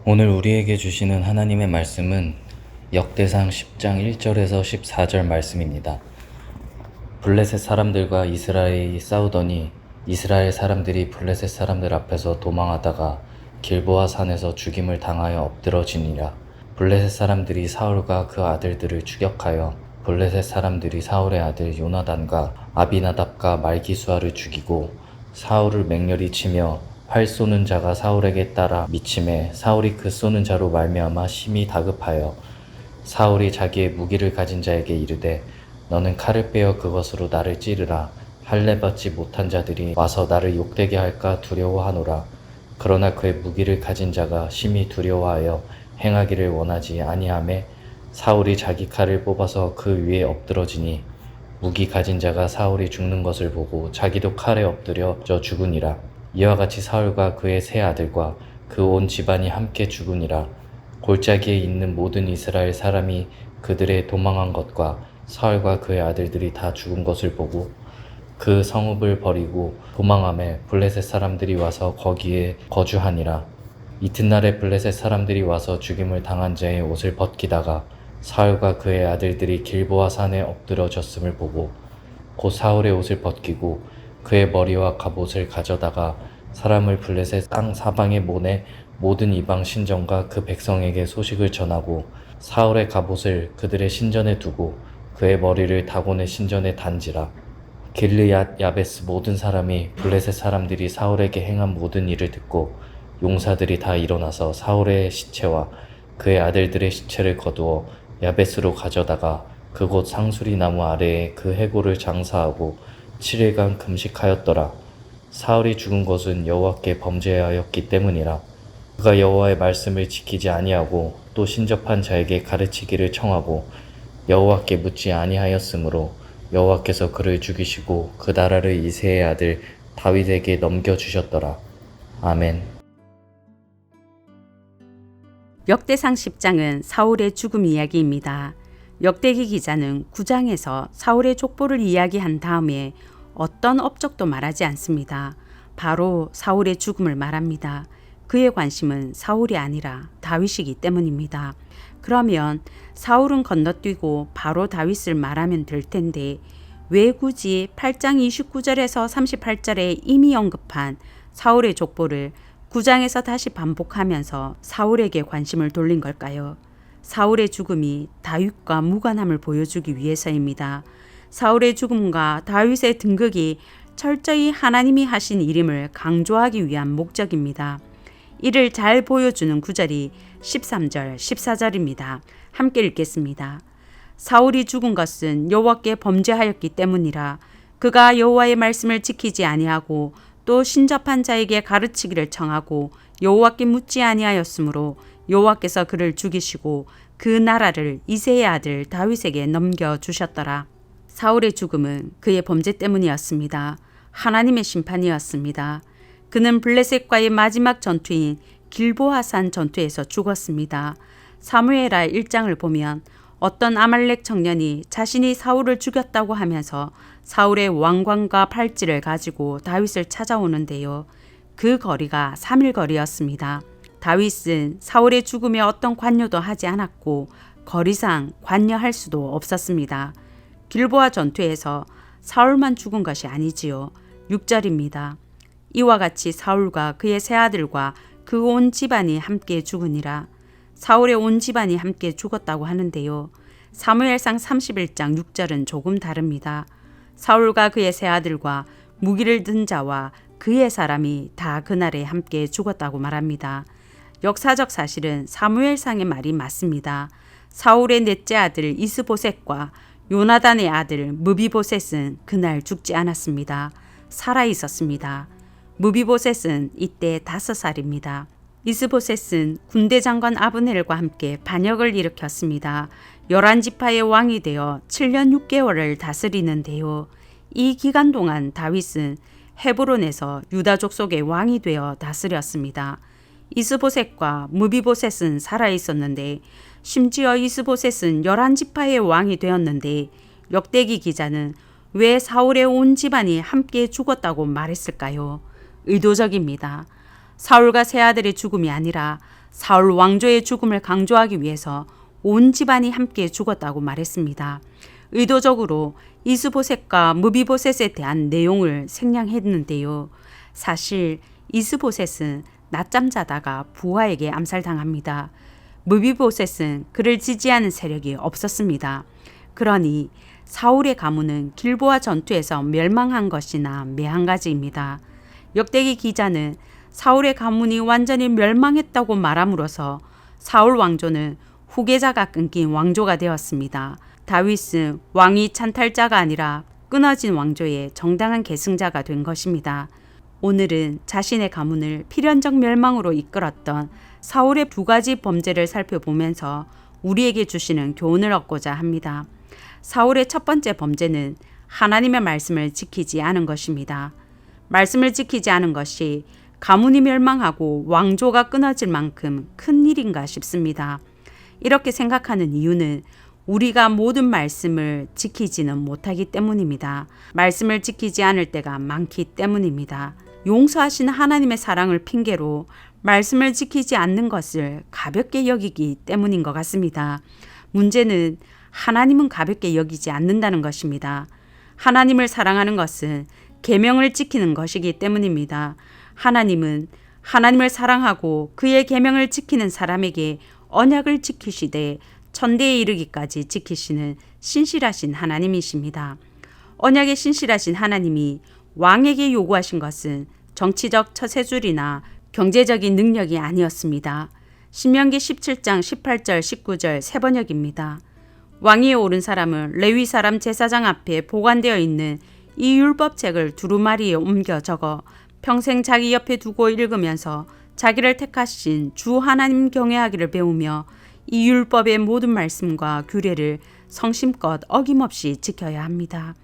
오늘 우리에게 주시는 하나님의 말씀은 역대상 10장 1절에서 14절 말씀입니다. 블레셋 사람들과 이스라엘이 싸우더니 이스라엘 사람들이 블레셋 사람들 앞에서 도망하다가 길보아 산에서 죽임을 당하여 엎드러지니라. 블레셋 사람들이 사울과 그 아들들을 추격하여 블레셋 사람들이 사울의 아들 요나단과 아비나답과 말기수아를 죽이고 사울을 맹렬히 치며 활 쏘는 자가 사울에게 따라 미침해 사울이 그 쏘는 자로 말미암아 심히 다급하여 사울이 자기의 무기를 가진 자에게 이르되 너는 칼을 빼어 그것으로 나를 찌르라. 할례 받지 못한 자들이 와서 나를 욕되게 할까 두려워하노라. 그러나 그의 무기를 가진 자가 심히 두려워하여 행하기를 원하지 아니하매 사울이 자기 칼을 뽑아서 그 위에 엎드러지니 무기 가진 자가 사울이 죽는 것을 보고 자기도 칼에 엎드려져 죽으니라. 이와 같이 사울과 그의 세 아들과 그 온 집안이 함께 죽으니라. 골짜기에 있는 모든 이스라엘 사람이 그들의 도망한 것과 사울과 그의 아들들이 다 죽은 것을 보고 그 성읍을 버리고 도망하매 블레셋 사람들이 와서 거기에 거주하니라. 이튿날에 블레셋 사람들이 와서 죽임을 당한 자의 옷을 벗기다가 사울과 그의 아들들이 길보아 산에 엎드러졌음을 보고 곧 사울의 옷을 벗기고 그의 머리와 갑옷을 가져다가 사람을 블레셋 땅 사방에 보내 모든 이방 신전과 그 백성에게 소식을 전하고 사울의 갑옷을 그들의 신전에 두고 그의 머리를 다곤의 신전에 단지라. 길르앗 야베스 모든 사람이 블레셋 사람들이 사울에게 행한 모든 일을 듣고 용사들이 다 일어나서 사울의 시체와 그의 아들들의 시체를 거두어 야베스로 가져다가 그곳 상수리 나무 아래에 그 해골을 장사하고 7일간 금식하였더라. 사울이 죽은 것은 여호와께 범죄하였기 때문이라. 그가 여호와의 말씀을 지키지 아니하고 또 신접한 자에게 가르치기를 청하고 여호와께 묻지 아니하였으므로 여호와께서 그를 죽이시고 그 나라를 이새의 아들 다윗에게 넘겨주셨더라. 아멘. 역대상 10장은 사울의 죽음 이야기입니다. 역대기 기자는 9장에서 사울의 족보를 이야기한 다음에 어떤 업적도 말하지 않습니다. 바로 사울의 죽음을 말합니다. 그의 관심은 사울이 아니라 다윗이기 때문입니다. 그러면 사울은 건너뛰고 바로 다윗을 말하면 될 텐데 왜 굳이 8장 29절에서 38절에 이미 언급한 사울의 족보를 9장에서 다시 반복하면서 사울에게 관심을 돌린 걸까요? 사울의 죽음이 다윗과 무관함을 보여주기 위해서입니다. 사울의 죽음과 다윗의 등극이 철저히 하나님이 하신 일임을 강조하기 위한 목적입니다. 이를 잘 보여주는 구절이 13절, 14절입니다. 함께 읽겠습니다. 사울이 죽은 것은 여호와께 범죄하였기 때문이라. 그가 여호와의 말씀을 지키지 아니하고 또 신접한 자에게 가르치기를 청하고 여호와께 묻지 아니하였으므로 여호와께서 그를 죽이시고 그 나라를 이새의 아들 다윗에게 넘겨주셨더라. 사울의 죽음은 그의 범죄 때문이었습니다. 하나님의 심판이었습니다. 그는 블레셋과의 마지막 전투인 길보아산 전투에서 죽었습니다. 사무엘하 1장을 보면 어떤 아말렉 청년이 자신이 사울을 죽였다고 하면서 사울의 왕관과 팔찌를 가지고 다윗을 찾아오는데요. 그 거리가 3일 거리였습니다. 다윗은 사울의 죽음에 어떤 관여도 하지 않았고 거리상 관여할 수도 없었습니다. 길보아 전투에서 사울만 죽은 것이 아니지요. 6절입니다. 이와 같이 사울과 그의 세 아들과 그 온 집안이 함께 죽으니라. 사울의 온 집안이 함께 죽었다고 하는데요. 사무엘상 31장 6절은 조금 다릅니다. 사울과 그의 세 아들과 무기를 든 자와 그의 사람이 다 그날에 함께 죽었다고 말합니다. 역사적 사실은 사무엘상의 말이 맞습니다. 사울의 넷째 아들 이스보셋과 요나단의 아들 무비보셋은 그날 죽지 않았습니다. 살아 있었습니다. 무비보셋은 이때 5살입니다. 이스보셋은 군대 장관 아브넬과 함께 반역을 일으켰습니다. 11지파의 왕이 되어 7년 6개월을 다스리는데요. 이 기간 동안 다윗은 헤브론에서 유다족 속의 왕이 되어 다스렸습니다. 이스보셋과 무비보셋은 살아 있었는데 심지어 이스보셋은 11지파의 왕이 되었는데 역대기 기자는 왜 사울의 온 집안이 함께 죽었다고 말했을까요? 의도적입니다. 사울과 세 아들의 죽음이 아니라 사울 왕조의 죽음을 강조하기 위해서 온 집안이 함께 죽었다고 말했습니다. 의도적으로 이스보셋과 무비보셋에 대한 내용을 생략했는데요. 사실 이스보셋은 낮잠 자다가 부하에게 암살당합니다. 무비보셋은 그를 지지하는 세력이 없었습니다. 그러니 사울의 가문은 길보아 전투에서 멸망한 것이나 매한가지입니다. 역대기 기자는 사울의 가문이 완전히 멸망했다고 말함으로써 사울 왕조는 후계자가 끊긴 왕조가 되었습니다. 다윗은 왕위 찬탈자가 아니라 끊어진 왕조의 정당한 계승자가 된 것입니다. 오늘은 자신의 가문을 필연적 멸망으로 이끌었던 사울의 두 가지 범죄를 살펴보면서 우리에게 주시는 교훈을 얻고자 합니다. 사울의 첫 번째 범죄는 하나님의 말씀을 지키지 않은 것입니다. 말씀을 지키지 않은 것이 가문이 멸망하고 왕조가 끊어질 만큼 큰 일인가 싶습니다. 이렇게 생각하는 이유는 우리가 모든 말씀을 지키지는 못하기 때문입니다. 말씀을 지키지 않을 때가 많기 때문입니다. 용서하시는 하나님의 사랑을 핑계로 말씀을 지키지 않는 것을 가볍게 여기기 때문인 것 같습니다. 문제는 하나님은 가볍게 여기지 않는다는 것입니다. 하나님을 사랑하는 것은 계명을 지키는 것이기 때문입니다. 하나님은 하나님을 사랑하고 그의 계명을 지키는 사람에게 언약을 지키시되 천대에 이르기까지 지키시는 신실하신 하나님이십니다. 언약의 신실하신 하나님이 왕에게 요구하신 것은 정치적 처세술이나 경제적인 능력이 아니었습니다. 신명기 17장 18절 19절 세 번역입니다. 왕위에 오른 사람은 레위 사람 제사장 앞에 보관되어 있는 이 율법책을 두루마리에 옮겨 적어 평생 자기 옆에 두고 읽으면서 자기를 택하신 주 하나님 경외하기를 배우며 이 율법의 모든 말씀과 규례를 성심껏 어김없이 지켜야 합니다.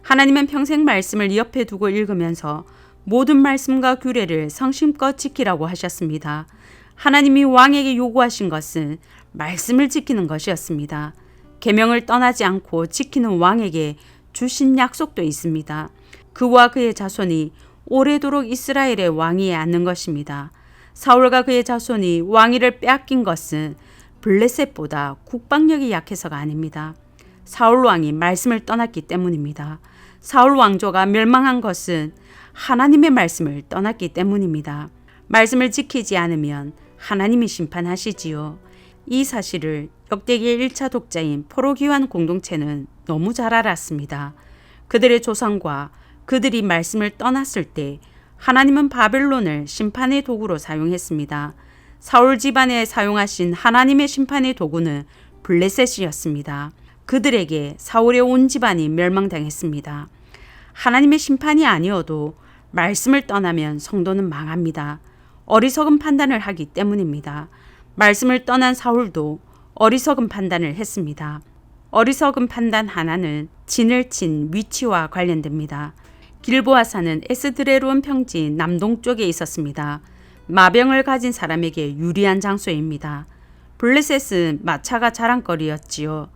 하나님은 평생 말씀을 옆에 두고 읽으면서 모든 말씀과 규례를 성심껏 지키라고 하셨습니다. 하나님이 왕에게 요구하신 것은 말씀을 지키는 것이었습니다. 계명을 떠나지 않고 지키는 왕에게 주신 약속도 있습니다. 그와 그의 자손이 오래도록 이스라엘의 왕위에 앉는 것입니다. 사울과 그의 자손이 왕위를 빼앗긴 것은 블레셋보다 국방력이 약해서가 아닙니다. 사울 왕이 말씀을 떠났기 때문입니다. 사울 왕조가 멸망한 것은 하나님의 말씀을 떠났기 때문입니다. 말씀을 지키지 않으면 하나님이 심판하시지요. 이 사실을 역대기의 1차 독자인 포로기환 공동체는 너무 잘 알았습니다. 그들의 조상과 그들이 말씀을 떠났을 때 하나님은 바벨론을 심판의 도구로 사용했습니다. 사울 집안에 사용하신 하나님의 심판의 도구는 블레셋이었습니다. 그들에게 사울의 온 집안이 멸망당했습니다. 하나님의 심판이 아니어도 말씀을 떠나면 성도는 망합니다. 어리석은 판단을 하기 때문입니다. 말씀을 떠난 사울도 어리석은 판단을 했습니다. 어리석은 판단 하나는 진을 친 위치와 관련됩니다. 길보아산은 에스드레론 평지 남동쪽에 있었습니다. 마병을 가진 사람에게 유리한 장소입니다. 블레셋은 마차가 자랑거리였지요.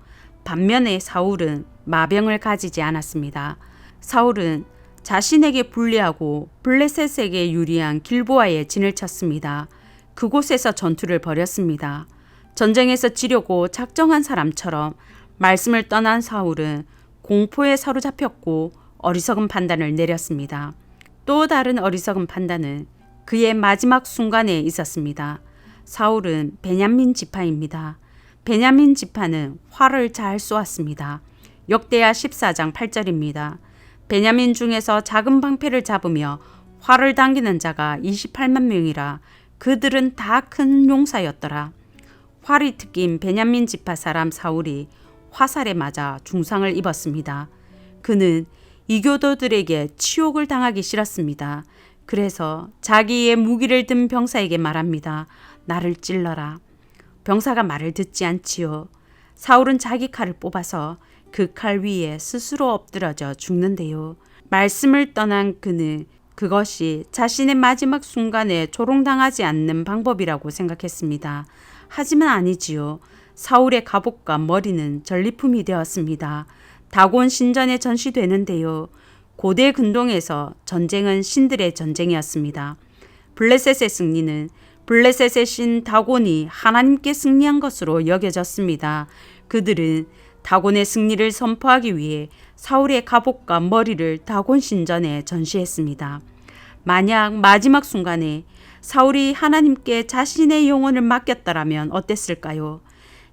반면에 사울은 마병을 가지지 않았습니다. 사울은 자신에게 불리하고 블레셋에게 유리한 길보아에 진을 쳤습니다. 그곳에서 전투를 벌였습니다. 전쟁에서 지려고 작정한 사람처럼 말씀을 떠난 사울은 공포에 사로잡혔고 어리석은 판단을 내렸습니다. 또 다른 어리석은 판단은 그의 마지막 순간에 있었습니다. 사울은 베냐민 지파입니다. 베냐민 지파는 활을 잘 쏘았습니다. 역대하 14장 8절입니다. 베냐민 중에서 작은 방패를 잡으며 활을 당기는 자가 28만 명이라 그들은 다 큰 용사였더라. 활이 특긴 베냐민 지파 사람 사울이 화살에 맞아 중상을 입었습니다. 그는 이교도들에게 치욕을 당하기 싫었습니다. 그래서 자기의 무기를 든 병사에게 말합니다. 나를 찔러라. 병사가 말을 듣지 않지요. 사울은 자기 칼을 뽑아서 그 칼 위에 스스로 엎드러져 죽는데요. 말씀을 떠난 그는 그것이 자신의 마지막 순간에 조롱당하지 않는 방법이라고 생각했습니다. 하지만 아니지요. 사울의 갑옷과 머리는 전리품이 되었습니다. 다곤 신전에 전시되는데요. 고대 근동에서 전쟁은 신들의 전쟁이었습니다. 블레셋의 승리는 블레셋의 신 다곤이 하나님께 승리한 것으로 여겨졌습니다. 그들은 다곤의 승리를 선포하기 위해 사울의 갑옷과 머리를 다곤 신전에 전시했습니다. 만약 마지막 순간에 사울이 하나님께 자신의 영혼을 맡겼다라면 어땠을까요?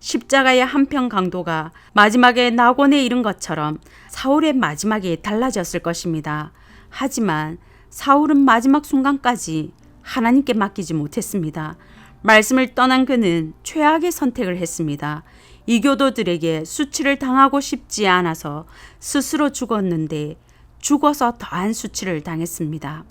십자가의 한편 강도가 마지막에 낙원에 이른 것처럼 사울의 마지막이 달라졌을 것입니다. 하지만 사울은 마지막 순간까지 하나님께 맡기지 못했습니다. 말씀을 떠난 그는 최악의 선택을 했습니다. 이교도들에게 수치를 당하고 싶지 않아서 스스로 죽었는데 죽어서 더한 수치를 당했습니다.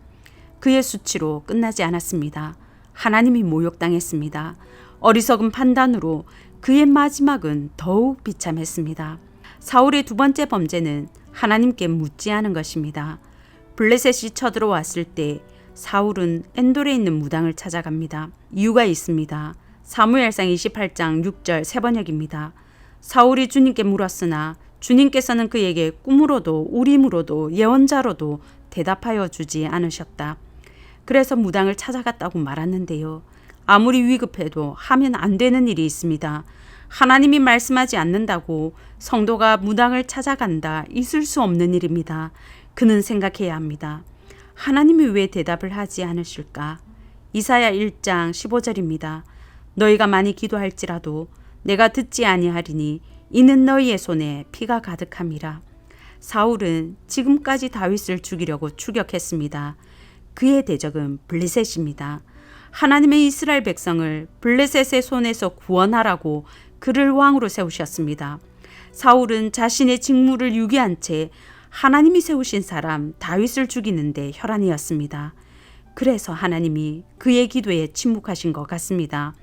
그의 수치로 끝나지 않았습니다. 하나님이 모욕당했습니다. 어리석은 판단으로 그의 마지막은 더욱 비참했습니다. 사울의 두 번째 범죄는 하나님께 묻지 않은 것입니다. 블레셋이 쳐들어왔을 때 사울은 엔돌에 있는 무당을 찾아갑니다. 이유가 있습니다. 사무엘상 28장 6절 세번역입니다. 사울이 주님께 물었으나 주님께서는 그에게 꿈으로도 우림으로도 예언자로도 대답하여 주지 않으셨다. 그래서 무당을 찾아갔다고 말하는데요. 아무리 위급해도 하면 안 되는 일이 있습니다. 하나님이 말씀하지 않는다고 성도가 무당을 찾아간다. 있을 수 없는 일입니다. 그는 생각해야 합니다. 하나님이 왜 대답을 하지 않으실까? 이사야 1장 15절입니다. 너희가 많이 기도할지라도 내가 듣지 아니하리니 이는 너희의 손에 피가 가득함이라. 사울은 지금까지 다윗을 죽이려고 추격했습니다. 그의 대적은 블레셋입니다. 하나님의 이스라엘 백성을 블레셋의 손에서 구원하라고 그를 왕으로 세우셨습니다. 사울은 자신의 직무를 유기한 채 하나님이 세우신 사람 다윗을 죽이는데 혈안이었습니다. 그래서 하나님이 그의 기도에 침묵하신 것 같습니다.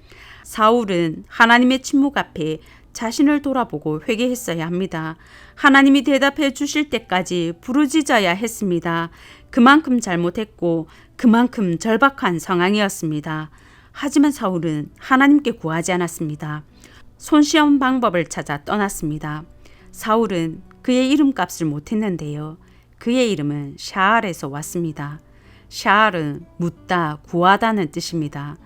사울은 하나님의 침묵 앞에 자신을 돌아보고 회개했어야 합니다. 하나님이 대답해 주실 때까지 부르짖어야 했습니다. 그만큼 잘못했고 그만큼 절박한 상황이었습니다. 하지만 사울은 하나님께 구하지 않았습니다. 손쉬운 방법을 찾아 떠났습니다. 사울은 그의 이름값을 못했는데요. 그의 이름은 샤알에서 왔습니다. 샤알은 묻다, 구하다는 뜻입니다.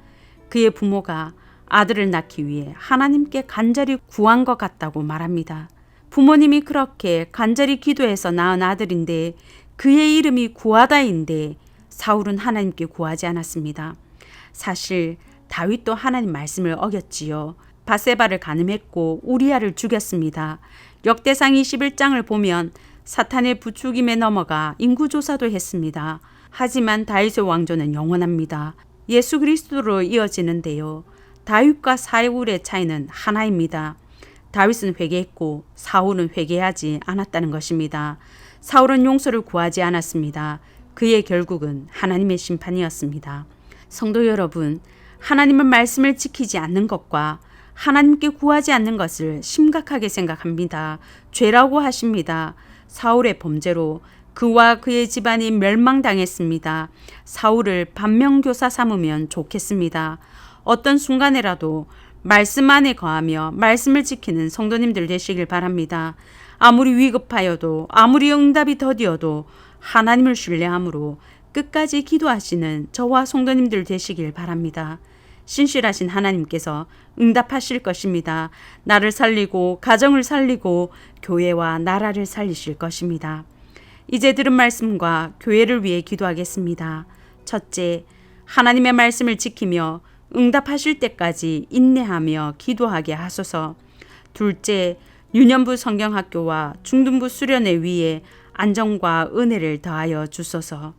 그의 부모가 아들을 낳기 위해 하나님께 간절히 구한 것 같다고 말합니다. 부모님이 그렇게 간절히 기도해서 낳은 아들인데 그의 이름이 구하다인데 사울은 하나님께 구하지 않았습니다. 사실 다윗도 하나님 말씀을 어겼지요. 바세바를 간음했고 우리아를 죽였습니다. 역대상 21장을 보면 사탄의 부추김에 넘어가 인구조사도 했습니다. 하지만 다윗의 왕조는 영원합니다. 예수 그리스도로 이어지는데요. 다윗과 사울의 차이는 하나입니다. 다윗은 회개했고 사울은 회개하지 않았다는 것입니다. 사울은 용서를 구하지 않았습니다. 그의 결국은 하나님의 심판이었습니다. 성도 여러분, 하나님의 말씀을 지키지 않는 것과 하나님께 구하지 않는 것을 심각하게 생각합니다. 죄라고 하십니다. 사울의 범죄로 그와 그의 집안이 멸망당했습니다. 사울을 반면교사 삼으면 좋겠습니다. 어떤 순간에라도 말씀 안에 거하며 말씀을 지키는 성도님들 되시길 바랍니다. 아무리 위급하여도 아무리 응답이 더디어도 하나님을 신뢰함으로 끝까지 기도하시는 저와 성도님들 되시길 바랍니다. 신실하신 하나님께서 응답하실 것입니다. 나를 살리고 가정을 살리고 교회와 나라를 살리실 것입니다. 이제 들은 말씀과 교회를 위해 기도하겠습니다. 첫째, 하나님의 말씀을 지키며 응답하실 때까지 인내하며 기도하게 하소서. 둘째, 유년부 성경학교와 중등부 수련회 위에 안정과 은혜를 더하여 주소서.